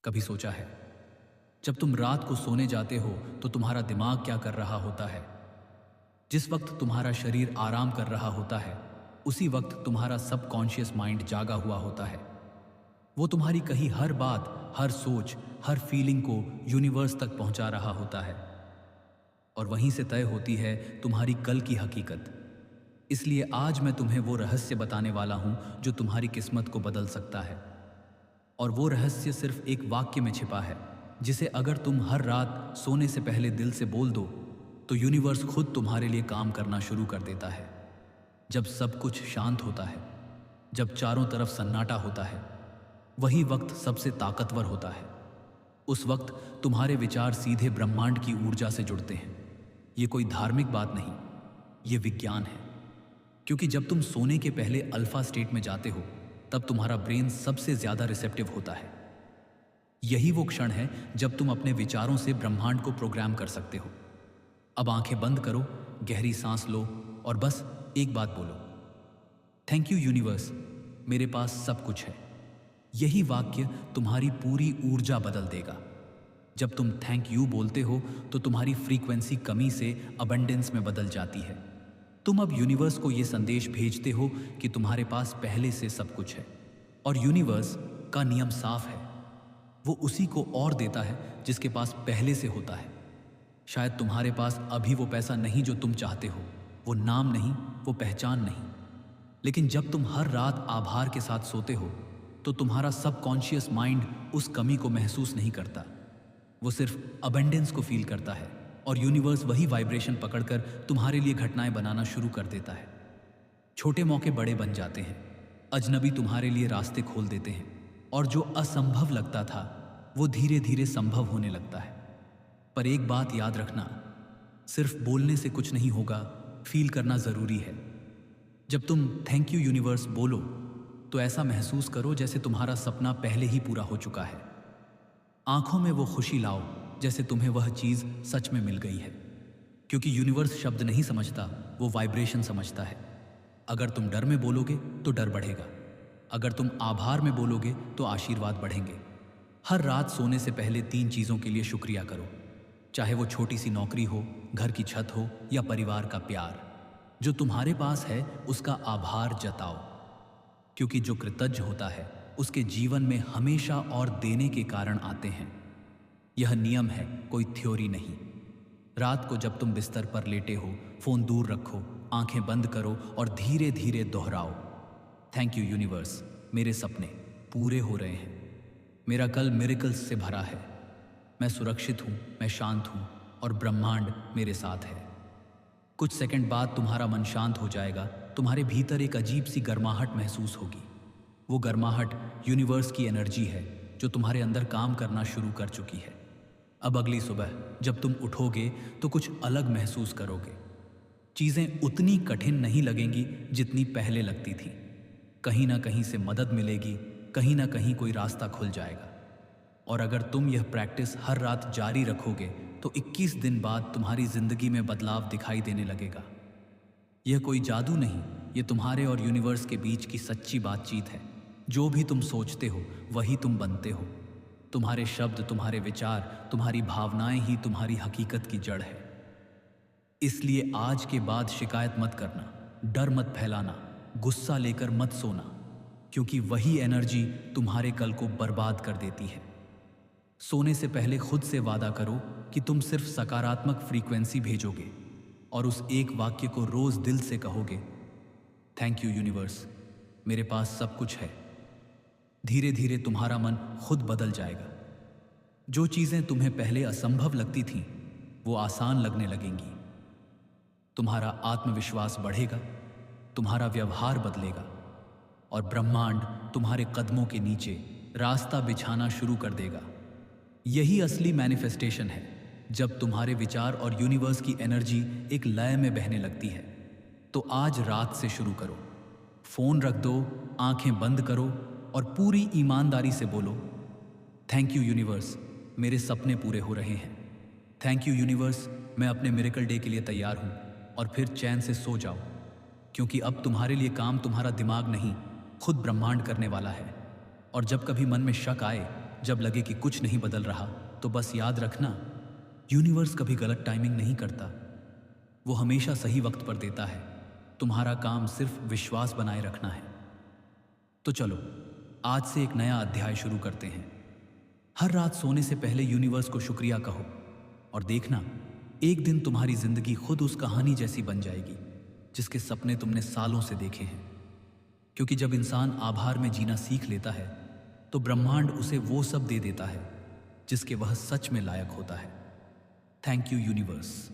कभी सोचा है, जब तुम रात को सोने जाते हो तो तुम्हारा दिमाग क्या कर रहा होता है? जिस वक्त तुम्हारा शरीर आराम कर रहा होता है, उसी वक्त तुम्हारा सबकॉन्शियस माइंड जागा हुआ होता है। वो तुम्हारी कही हर बात, हर सोच, हर फीलिंग को यूनिवर्स तक पहुंचा रहा होता है और वहीं से तय होती है तुम्हारी कल की हकीकत। इसलिए आज मैं तुम्हें वो रहस्य बताने वाला हूं जो तुम्हारी किस्मत को बदल सकता है। और वो रहस्य सिर्फ एक वाक्य में छिपा है, जिसे अगर तुम हर रात सोने से पहले दिल से बोल दो तो यूनिवर्स खुद तुम्हारे लिए काम करना शुरू कर देता है। जब सब कुछ शांत होता है, जब चारों तरफ सन्नाटा होता है, वही वक्त सबसे ताकतवर होता है। उस वक्त तुम्हारे विचार सीधे ब्रह्मांड की ऊर्जा से जुड़ते हैं। ये कोई धार्मिक बात नहीं, ये विज्ञान है। क्योंकि जब तुम सोने के पहले अल्फा स्टेट में जाते हो, तब तुम्हारा ब्रेन सबसे ज्यादा रिसेप्टिव होता है। यही वो क्षण है जब तुम अपने विचारों से ब्रह्मांड को प्रोग्राम कर सकते हो। अब आंखें बंद करो, गहरी सांस लो और बस एक बात बोलो, थैंक यू यूनिवर्स, मेरे पास सब कुछ है। यही वाक्य तुम्हारी पूरी ऊर्जा बदल देगा। जब तुम थैंक यू बोलते हो तो तुम्हारी फ्रीक्वेंसी कमी से अबंडेंस में बदल जाती है। तुम अब यूनिवर्स को यह संदेश भेजते हो कि तुम्हारे पास पहले से सब कुछ है। और यूनिवर्स का नियम साफ है, वो उसी को और देता है जिसके पास पहले से होता है। शायद तुम्हारे पास अभी वो पैसा नहीं जो तुम चाहते हो, वो नाम नहीं, वो पहचान नहीं, लेकिन जब तुम हर रात आभार के साथ सोते हो तो तुम्हारा सबकॉन्शियस माइंड उस कमी को महसूस नहीं करता। वो सिर्फ अबंडेंस को फील करता है और यूनिवर्स वही वाइब्रेशन पकड़कर तुम्हारे लिए घटनाएं बनाना शुरू कर देता है। छोटे मौके बड़े बन जाते हैं, अजनबी तुम्हारे लिए रास्ते खोल देते हैं और जो असंभव लगता था वो धीरे धीरे संभव होने लगता है। पर एक बात याद रखना, सिर्फ बोलने से कुछ नहीं होगा, फील करना जरूरी है। जब तुम थैंक यू यूनिवर्स बोलो तो ऐसा महसूस करो जैसे तुम्हारा सपना पहले ही पूरा हो चुका है। आंखों में वो खुशी लाओ जैसे तुम्हें वह चीज सच में मिल गई है। क्योंकि यूनिवर्स शब्द नहीं समझता, वो वाइब्रेशन समझता है। अगर तुम डर में बोलोगे तो डर बढ़ेगा, अगर तुम आभार में बोलोगे तो आशीर्वाद बढ़ेंगे। हर रात सोने से पहले 3 चीजों के लिए शुक्रिया करो, चाहे वो छोटी सी नौकरी हो, घर की छत हो या परिवार का प्यार। जो तुम्हारे पास है उसका आभार जताओ, क्योंकि जो कृतज्ञ होता है उसके जीवन में हमेशा और देने के कारण आते हैं। यह नियम है, कोई थ्योरी नहीं। रात को जब तुम बिस्तर पर लेटे हो, फोन दूर रखो, आंखें बंद करो और धीरे धीरे दोहराओ, थैंक यू यूनिवर्स, मेरे सपने पूरे हो रहे हैं, मेरा कल मिरेकल्स से भरा है, मैं सुरक्षित हूं, मैं शांत हूं और ब्रह्मांड मेरे साथ है। कुछ सेकंड बाद तुम्हारा मन शांत हो जाएगा, तुम्हारे भीतर एक अजीब सी गर्माहट महसूस होगी। वो गर्माहट यूनिवर्स की एनर्जी है जो तुम्हारे अंदर काम करना शुरू कर चुकी है। अब अगली सुबह जब तुम उठोगे तो कुछ अलग महसूस करोगे। चीजें उतनी कठिन नहीं लगेंगी जितनी पहले लगती थी। कहीं ना कहीं से मदद मिलेगी, कहीं ना कहीं कोई रास्ता खुल जाएगा। और अगर तुम यह प्रैक्टिस हर रात जारी रखोगे तो 21 दिन बाद तुम्हारी जिंदगी में बदलाव दिखाई देने लगेगा। यह कोई जादू नहीं, यह तुम्हारे और यूनिवर्स के बीच की सच्ची बातचीत है। जो भी तुम सोचते हो वही तुम बनते हो। तुम्हारे शब्द, तुम्हारे विचार, तुम्हारी भावनाएं ही तुम्हारी हकीकत की जड़ है। इसलिए आज के बाद शिकायत मत करना, डर मत फैलाना, गुस्सा लेकर मत सोना, क्योंकि वही एनर्जी तुम्हारे कल को बर्बाद कर देती है। सोने से पहले खुद से वादा करो कि तुम सिर्फ सकारात्मक फ्रीक्वेंसी भेजोगे और उस एक वाक्य को रोज दिल से कहोगे, थैंक यू यूनिवर्स, मेरे पास सब कुछ है। धीरे धीरे तुम्हारा मन खुद बदल जाएगा। जो चीजें तुम्हें पहले असंभव लगती थीं वो आसान लगने लगेंगी। तुम्हारा आत्मविश्वास बढ़ेगा, तुम्हारा व्यवहार बदलेगा और ब्रह्मांड तुम्हारे कदमों के नीचे रास्ता बिछाना शुरू कर देगा। यही असली मैनिफेस्टेशन है, जब तुम्हारे विचार और यूनिवर्स की एनर्जी एक लय में बहने लगती है। तो आज रात से शुरू करो, फोन रख दो, आंखें बंद करो और पूरी ईमानदारी से बोलो, थैंक यू यूनिवर्स, मेरे सपने पूरे हो रहे हैं। थैंक यू यूनिवर्स, मैं अपने मिरेकल डे के लिए तैयार हूं। और फिर चैन से सो जाओ, क्योंकि अब तुम्हारे लिए काम तुम्हारा दिमाग नहीं, खुद ब्रह्मांड करने वाला है। और जब कभी मन में शक आए जब लगे कि कुछ नहीं बदल रहा, तो बस याद रखना, यूनिवर्स कभी गलत टाइमिंग नहीं करता। वो हमेशा सही वक्त पर देता है। तुम्हारा काम सिर्फ विश्वास बनाए रखना है। तो चलो, आज से एक नया अध्याय शुरू करते हैं। हर रात सोने से पहले यूनिवर्स को शुक्रिया कहो और देखना, एक दिन तुम्हारी जिंदगी खुद उस कहानी जैसी बन जाएगी जिसके सपने तुमने सालों से देखे हैं। क्योंकि जब इंसान आभार में जीना सीख लेता है, तो ब्रह्मांड उसे वो सब दे देता है जिसके वह सच में लायक होता है। Thank you universe.